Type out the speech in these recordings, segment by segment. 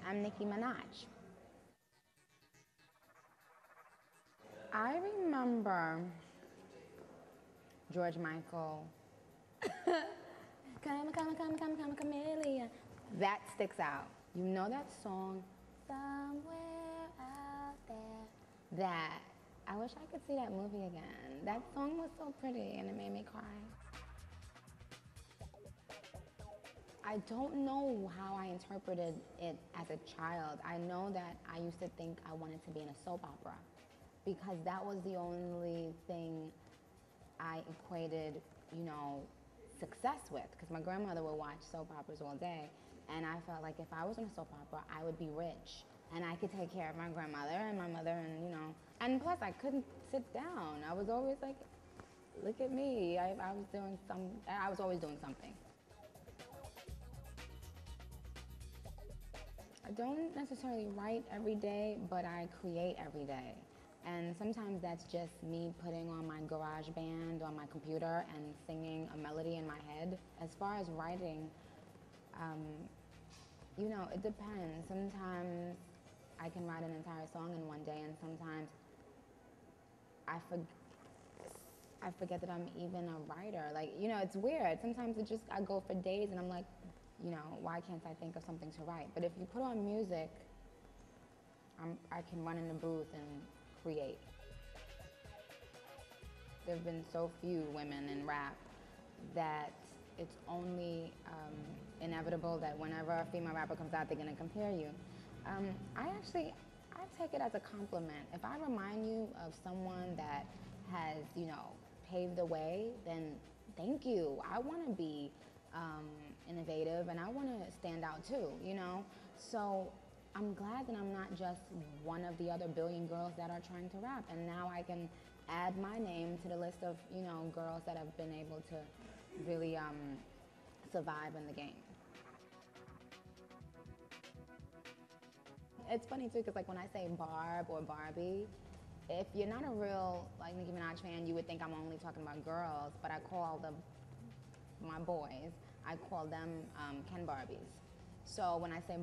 I'm Nicki Minaj. I remember George Michael. Come, chameleon. That sticks out. You know that song, somewhere out there. That, I wish I could see that movie again. That song was so pretty and it made me cry. I don't know how I interpreted it as a child. I know that I used to think I wanted to be in a soap opera because that was the only thing I equated, success with. Because my grandmother would watch soap operas all day, and I felt like if I was in a soap opera, I would be rich, and I could take care of my grandmother and my mother, and plus I couldn't sit down. I was always like, look at me. I was always doing something. I don't necessarily write every day, but I create every day. And sometimes that's just me putting on my garage band on my computer and singing a melody in my head. As far as writing, it depends. Sometimes I can write an entire song in one day, and sometimes I forget that I'm even a writer. It's weird. Sometimes I go for days and I'm like, why can't I think of something to write? But if you put on music, I can run in the booth and create. There have been so few women in rap that it's only inevitable that whenever a female rapper comes out, they're gonna compare you. I take it as a compliment. If I remind you of someone that has, paved the way, then thank you. I wanna be innovative and I wanna stand out too, So I'm glad that I'm not just one of the other billion girls that are trying to rap, and now I can add my name to the list of, girls that have been able to really survive in the game. It's funny too, because when I say Barb or Barbie, if you're not a real Nicki Minaj fan, you would think I'm only talking about girls, but I call my boys, I call them Ken Barbies. So when I say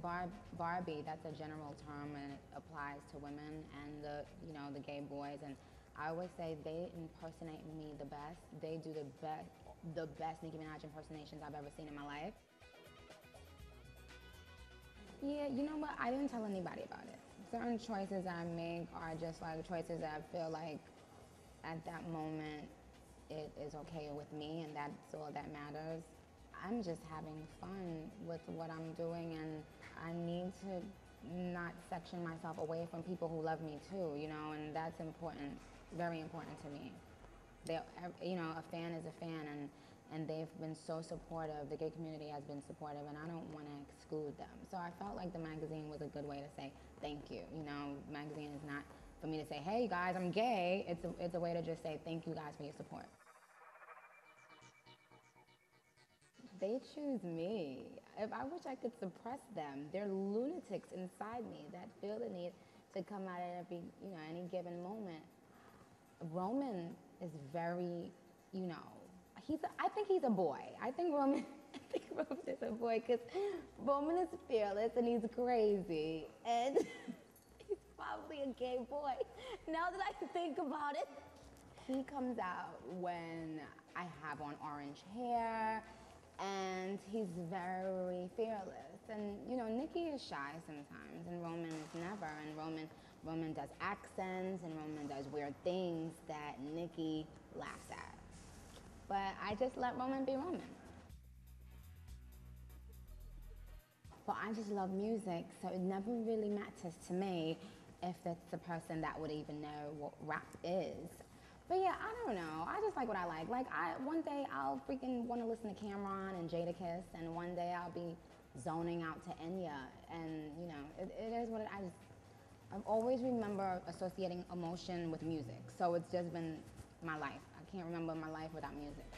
Barbie, that's a general term and it applies to women and the gay boys. And I always say they impersonate me the best. They do the best Nicki Minaj impersonations I've ever seen in my life. Yeah, you know what? I didn't tell anybody about it. Certain choices I make are just choices that I feel like at that moment it is okay with me, and that's all that matters. I'm just having fun with what I'm doing, and I need to not section myself away from people who love me too, and that's important, very important to me. A fan is a fan, and they've been so supportive. The gay community has been supportive, and I don't want to exclude them. So I felt like the magazine was a good way to say thank you. Magazine is not for me to say, hey guys, I'm gay. It's a way to just say thank you guys for your support. They choose me. If I wish I could suppress them, they're lunatics inside me that feel the need to come out at any given moment. Roman is very, I think he's a boy. I think Roman is a boy because Roman is fearless and he's crazy and he's probably a gay boy. Now that I think about it, he comes out when I have on orange hair and he's very fearless. And Nicki is shy sometimes, and Roman is never. And Roman does accents, and Roman does weird things that Nicki laughs at. But I just let Roman be Roman. But I just love music, so it never really matters to me if it's the person that would even know what rap is. But yeah, I don't know. I just like what I like. One day I'll freaking want to listen to Cameron and Jadakiss, and one day I'll be zoning out to Enya, and it is what I've always remember associating emotion with music. So it's just been my life. I can't remember my life without music.